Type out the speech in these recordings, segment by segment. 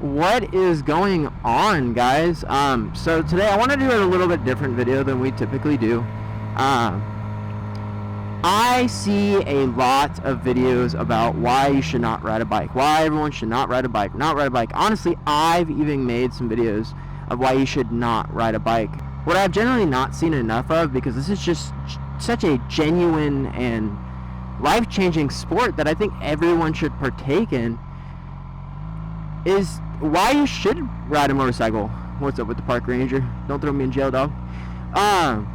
What is going on, guys? So today I want to do a little bit different video than we typically do. I see a lot of videos about why you should not ride a bike, why everyone should not ride a bike. Honestly, I've even made some videos of why you should not ride a bike. What I've generally not seen enough of, because this is just such a genuine and life-changing sport that I think everyone should partake in, is why you should ride a motorcycle. What's up with the park ranger? Don't throw me in jail, dog. I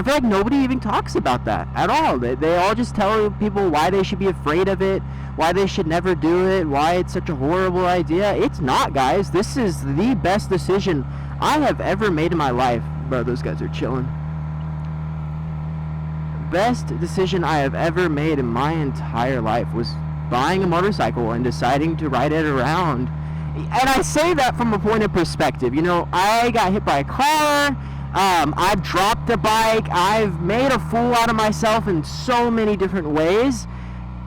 feel like nobody even talks about that at all. They all just tell people why they should be afraid of it, why they should never do it, why it's such a horrible idea. It's not, guys. This is the best decision I have ever made in my life. Bro, those guys are chilling. Best decision I have ever made in my entire life was buying a motorcycle and deciding to ride it around. And I say that from a point of perspective. You know, I got hit by a car. I've dropped a bike. I've made a fool out of myself in so many different ways.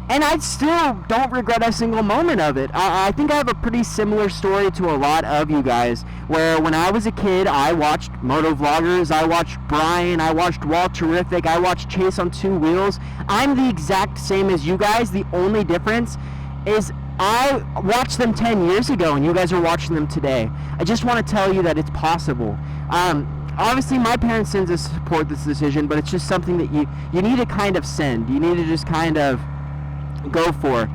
And I still don't regret a single moment of it. I think I have a pretty similar story to a lot of you guys, where when I was a kid, I watched moto vloggers, I watched Brian, I watched Walt Terrific, I watched Chase on Two Wheels. I'm the exact same as you guys. The only difference is I watched them 10 years ago and you guys are watching them today. I just want to tell you that it's possible. Obviously, my parents didn't support this decision, but it's just something that you need to kind of send. You need to just kind of go for.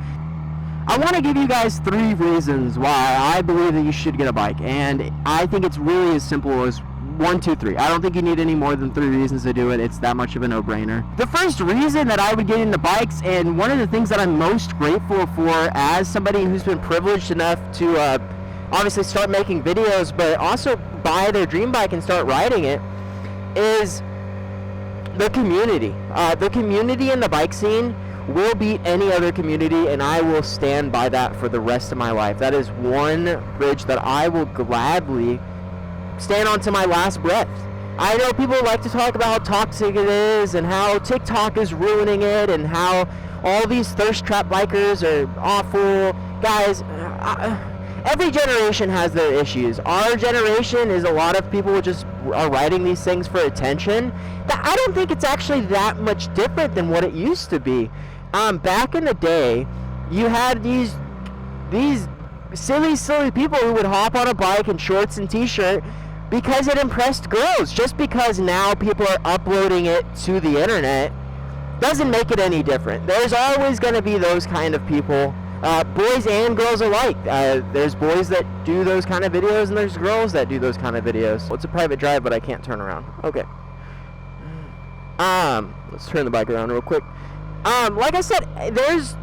I want to give you guys 3 reasons why I believe that you should get a bike, and I think it's really as simple as 1, 2, 3. I don't think you need any more than 3 reasons to do it. It's that much of a no-brainer. The first reason that I would get into bikes, and one of the things that I'm most grateful for as somebody who's been privileged enough to obviously start making videos, but also buy their dream bike and start riding it, is the community. The community in the bike scene will beat any other community, and I will stand by that for the rest of my life. That is one bridge that I will gladly stand on to my last breath. I know people like to talk about how toxic it is and how TikTok is ruining it and how all these thirst trap bikers are awful. Guys, every generation has their issues. Our generation is a lot of people who just are writing these things for attention. But I don't think it's actually that much different than what it used to be. Back in the day, you had these silly people who would hop on a bike in shorts and t-shirt because it impressed girls. Just because now people are uploading it to the internet doesn't make it any different. There's always going to be those kind of people. Boys and girls alike. There's boys that do those kind of videos and there's girls that do those kind of videos. Well, it's a private drive, but I can't turn around. Okay. Let's turn the bike around real quick. Like I said, there's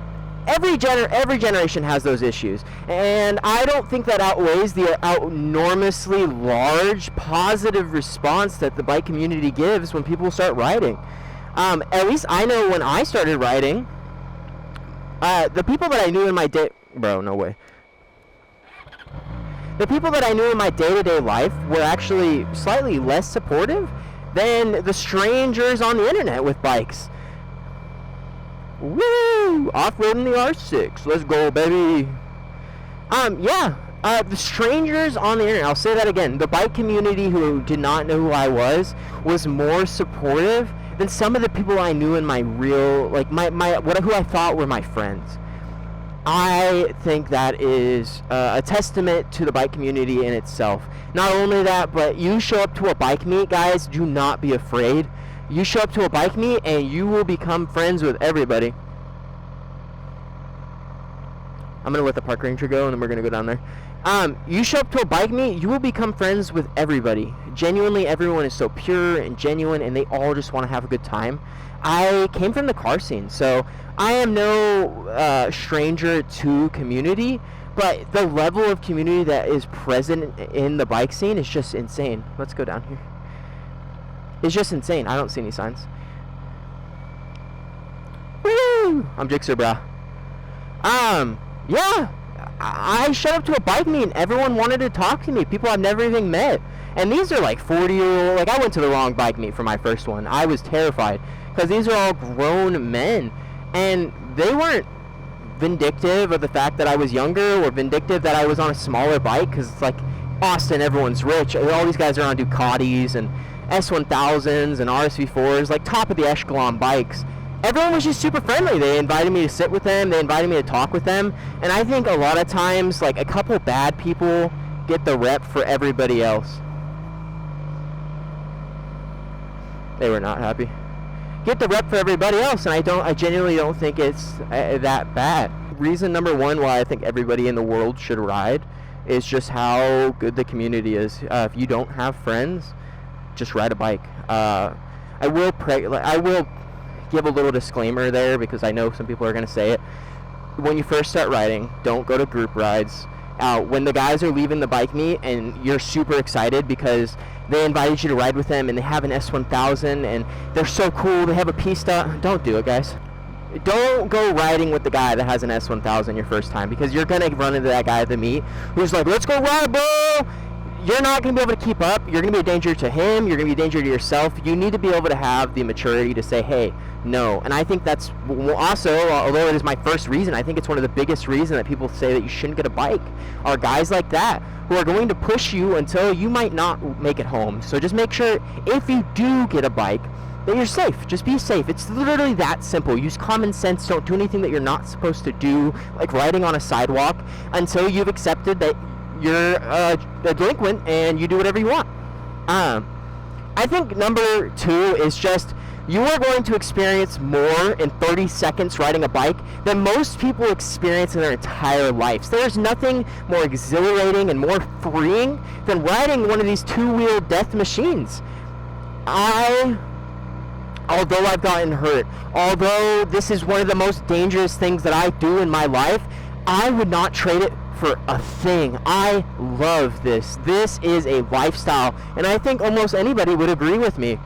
every generation has those issues, and I don't think that outweighs the enormously large positive response that the bike community gives when people start riding. At least I know when I started riding, the people that I knew in my day... Bro, no way. The people that I knew in my day-to-day life were actually slightly less supportive than the strangers on the internet with bikes. Woo! Off-roading the R6. Let's go, baby. The strangers on the internet, I'll say that again, the bike community who did not know who I was more supportive than some of the people I knew in my real, like, who I thought were my friends. I think that is a testament to the bike community in itself. Not only that, but you show up to a bike meet, guys, do not be afraid. You show up to a bike meet and you will become friends with everybody. I'm going to let the park ranger go and then we're going to go down there. You show up to a bike meet, you will become friends with everybody. Genuinely, everyone is so pure and genuine and they all just want to have a good time. I came from the car scene, so I am no stranger to community, but the level of community that is present in the bike scene is just insane. Let's go down here. It's just insane. I don't see any signs. Woo! I'm Jixer, brah. Yeah. I showed up to a bike meet and everyone wanted to talk to me. People I've never even met. And these are like 40-year-old. Like, I went to the wrong bike meet for my first one. I was terrified because these are all grown men. And they weren't vindictive of the fact that I was younger, or vindictive that I was on a smaller bike, because it's like Austin, everyone's rich. All these guys are on Ducatis and S1000s and RSV4s, like top of the echelon bikes. Everyone was just super friendly. They invited me to sit with them. They invited me to talk with them. And I think a lot of times, like, a couple bad people get the rep for everybody else. They were not happy. Get the rep for everybody else, and I genuinely don't think it's that bad. Reason number one why I think everybody in the world should ride is just how good the community is. If you don't have friends, just ride a bike. I will give a little disclaimer there, because I know some people are going to say it. When you first start riding, don't go to group rides. When the guys are leaving the bike meet and you're super excited because they invited you to ride with them and they have an S1000 and they're so cool, they have a pista, don't do it, guys. Don't go riding with the guy that has an S1000 your first time, because you're going to run into that guy at the meet who's like, let's go ride, bro! You're not going to be able to keep up. You're going to be a danger to him. You're going to be a danger to yourself. You need to be able to have the maturity to say, hey, no. And I think that's also, although it is my first reason, I think it's one of the biggest reasons that people say that you shouldn't get a bike, are guys like that who are going to push you until you might not make it home. So just make sure, if you do get a bike, that you're safe. Just be safe. It's literally that simple. Use common sense. Don't do anything that you're not supposed to do, like riding on a sidewalk, until you've accepted that you're a delinquent and you do whatever you want. I think number two is just, you are going to experience more in 30 seconds riding a bike than most people experience in their entire lives. There's nothing more exhilarating and more freeing than riding one of these two-wheel death machines. Although I've gotten hurt, although this is one of the most dangerous things that I do in my life, I would not trade it for a thing. I love this. This is a lifestyle, and I think almost anybody would agree with me.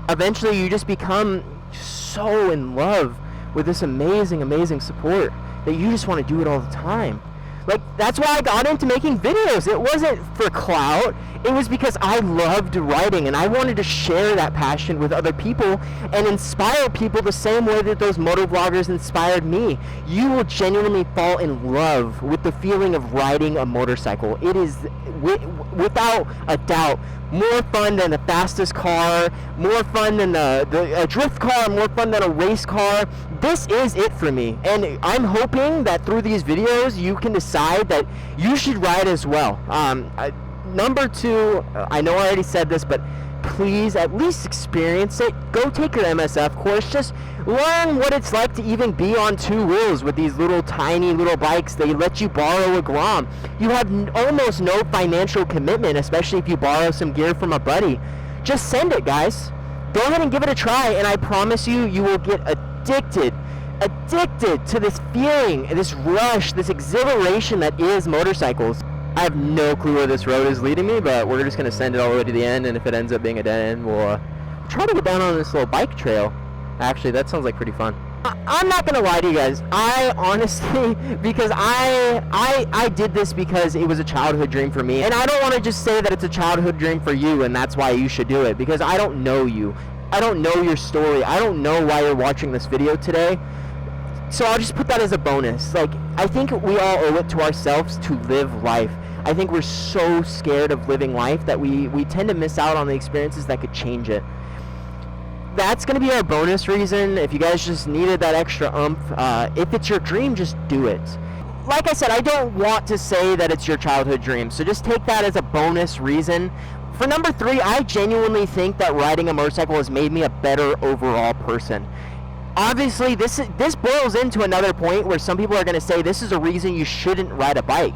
Eventually, you just become so in love with this amazing, amazing sport that you just want to do it all the time. Like, that's why I got into making videos. It wasn't for clout. It was because I loved writing, and I wanted to share that passion with other people and inspire people the same way that those moto vloggers inspired me. You will genuinely fall in love with the feeling of riding a motorcycle. It is, without a doubt, more fun than the fastest car, more fun than a drift car, more fun than a race car. This is it for me, and I'm hoping that through these videos you can decide that you should ride as well. Number two, I know I already said this, but please at least experience it. Go take your MSF course. Just learn what it's like to even be on two wheels with these little tiny little bikes. They let you borrow a Grom. You have almost no financial commitment, especially if you borrow some gear from a buddy. Just send it, guys. Go ahead and give it a try, and I promise you, you will get addicted to this feeling, this rush, this exhilaration that is motorcycles. I have no clue where this road is leading me, but we're just going to send it all the way to the end, and if it ends up being a dead end, we'll try to get down on this little bike trail. Actually, that sounds like pretty fun. I'm not going to lie to you guys. I honestly, because I did this because it was a childhood dream for me, and I don't want to just say that it's a childhood dream for you and that's why you should do it, because I don't know you. I don't know your story. I don't know why you're watching this video today. So I'll just put that as a bonus. Like, I think we all owe it to ourselves to live life. I think we're so scared of living life that we tend to miss out on the experiences that could change it. That's going to be our bonus reason. If you guys just needed that extra oomph, if it's your dream, just do it. Like I said, I don't want to say that it's your childhood dream, so just take that as a bonus reason. For number three, I genuinely think that riding a motorcycle has made me a better overall person. Obviously, this boils into another point where some people are going to say this is a reason you shouldn't ride a bike.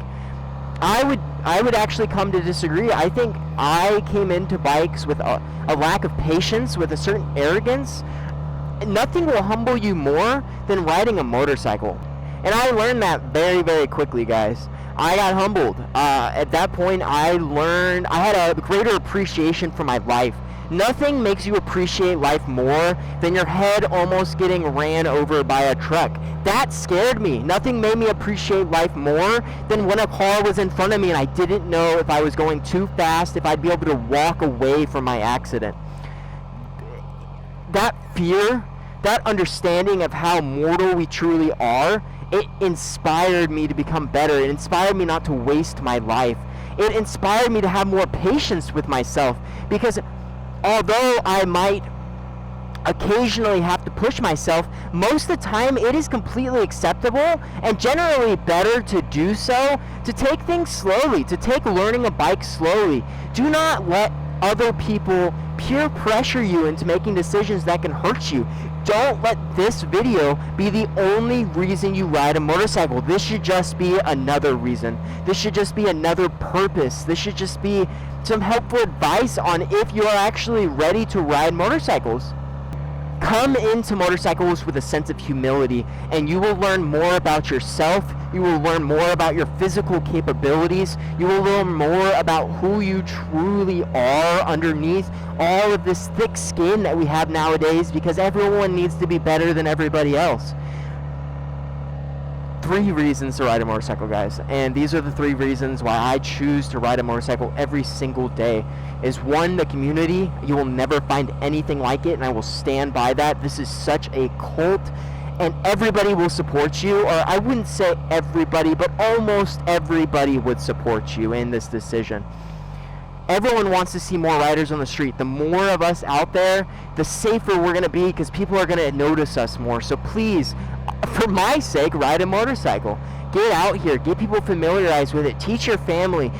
I would actually come to disagree. I think I came into bikes with a lack of patience, with a certain arrogance. Nothing will humble you more than riding a motorcycle. And I learned that very, very quickly, guys. I got humbled. At that point, I had a greater appreciation for my life. Nothing makes you appreciate life more than your head almost getting ran over by a truck. That scared me. Nothing made me appreciate life more than when a car was in front of me and I didn't know if I was going too fast, if I'd be able to walk away from my accident. That fear, that understanding of how mortal we truly are, It inspired me to become better. It inspired me not to waste my life. It inspired me to have more patience with myself, because although I might occasionally have to push myself, most of the time it is completely acceptable and generally better to do so, to take things slowly, to take learning a bike slowly. Do not let other people peer pressure you into making decisions that can hurt you. Don't let this video be the only reason you ride a motorcycle. This should just be another reason. This should just be another purpose. This should just be some helpful advice on if you are actually ready to ride motorcycles. Come into motorcycles with a sense of humility, and you will learn more about yourself. You will learn more about your physical capabilities. You will learn more about who you truly are underneath all of this thick skin that we have nowadays, because everyone needs to be better than everybody else. 3 reasons to ride a motorcycle, guys, and these are the 3 reasons why I choose to ride a motorcycle every single day. Is 1, the community. You will never find anything like it, and I will stand by that. This is such a cult, and everybody will support you, or I wouldn't say everybody, but almost everybody would support you in this decision. Everyone wants to see more riders on the street. The more of us out there, the safer we're going to be, because people are going to notice us more. So please, for my sake, ride a motorcycle. Get out here. Get people familiarized with it. Teach your family.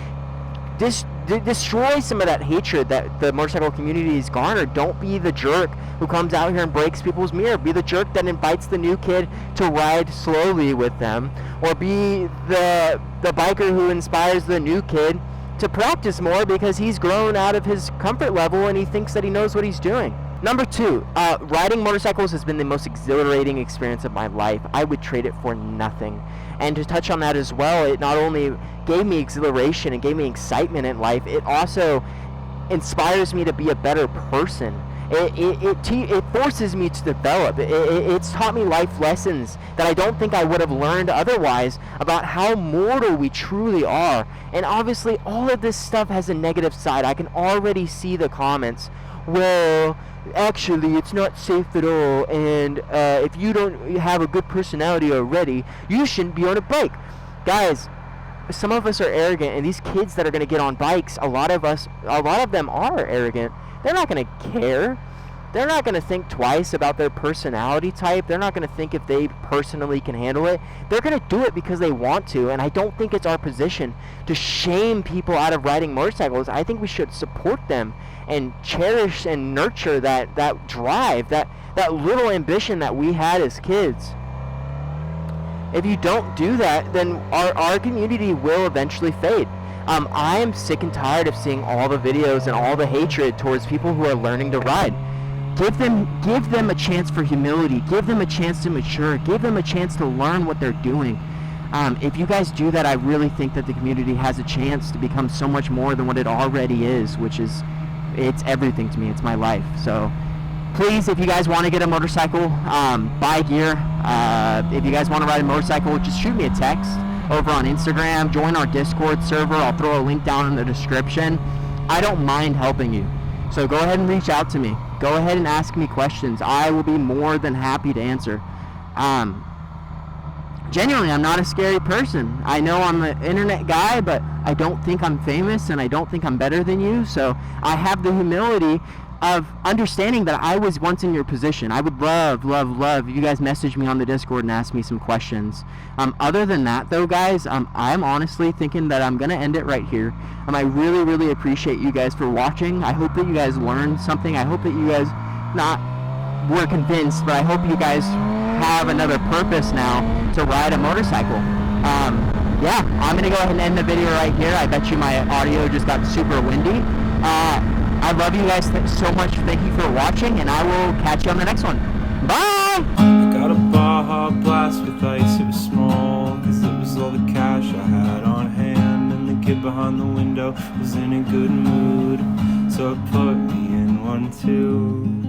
Destroy some of that hatred that the motorcycle community has garnered. Don't be the jerk who comes out here and breaks people's mirror. Be the jerk that invites the new kid to ride slowly with them. Or be the biker who inspires the new kid to practice more because he's grown out of his comfort level and he thinks that he knows what he's doing. Number 2, riding motorcycles has been the most exhilarating experience of my life. I would trade it for nothing. And to touch on that as well, it not only gave me exhilaration and gave me excitement in life, it also inspires me to be a better person. It forces me to develop. It's taught me life lessons that I don't think I would have learned otherwise about how mortal we truly are. And obviously all of this stuff has a negative side. I can already see the comments. Well, actually it's not safe at all, and if you don't have a good personality already, you shouldn't be on a bike. Guys, some of us are arrogant, and these kids that are going to get on bikes, a lot of them are arrogant. They're not going to care. They're not going to think twice about their personality type. They're not going to think if they personally can handle it. They're going to do it because they want to, and I don't think it's our position to shame people out of riding motorcycles. I think we should support them and cherish and nurture that drive, that little ambition that we had as kids. If you don't do that, then our community will eventually fade. I am sick and tired of seeing all the videos and all the hatred towards people who are learning to ride. Give them a chance for humility. Give them a chance to mature. Give them a chance to learn what they're doing. If you guys do that, I really think that the community has a chance to become so much more than what it already is, which is, it's everything to me. It's my life. So please, if you guys want to get a motorcycle, buy gear. If you guys want to ride a motorcycle, just shoot me a text over on Instagram. Join our Discord server. I'll throw a link down in the description. I don't mind helping you. So go ahead and reach out to me. Go ahead and ask me questions. I will be more than happy to answer. Genuinely, I'm not a scary person. I know I'm an internet guy, but I don't think I'm famous, and I don't think I'm better than you. So I have the humility of understanding that I was once in your position. I would love if you guys message me on the Discord and ask me some questions. Other than that, though, guys, I'm honestly thinking that I'm going to end it right here. I really appreciate you guys for watching. I hope that you guys learned something. I hope that you guys were convinced, but I hope you guys have another purpose now to ride a motorcycle. Yeah, I'm going to go ahead and end the video right here. I bet you my audio just got super windy. I love you guys so much. Thank you for watching, and I will catch you on the next one. Bye! I got a Baja Blast with ice, it was small, cause it was all the cash I had on hand, and the kid behind the window was in a good mood, so it put me in one too.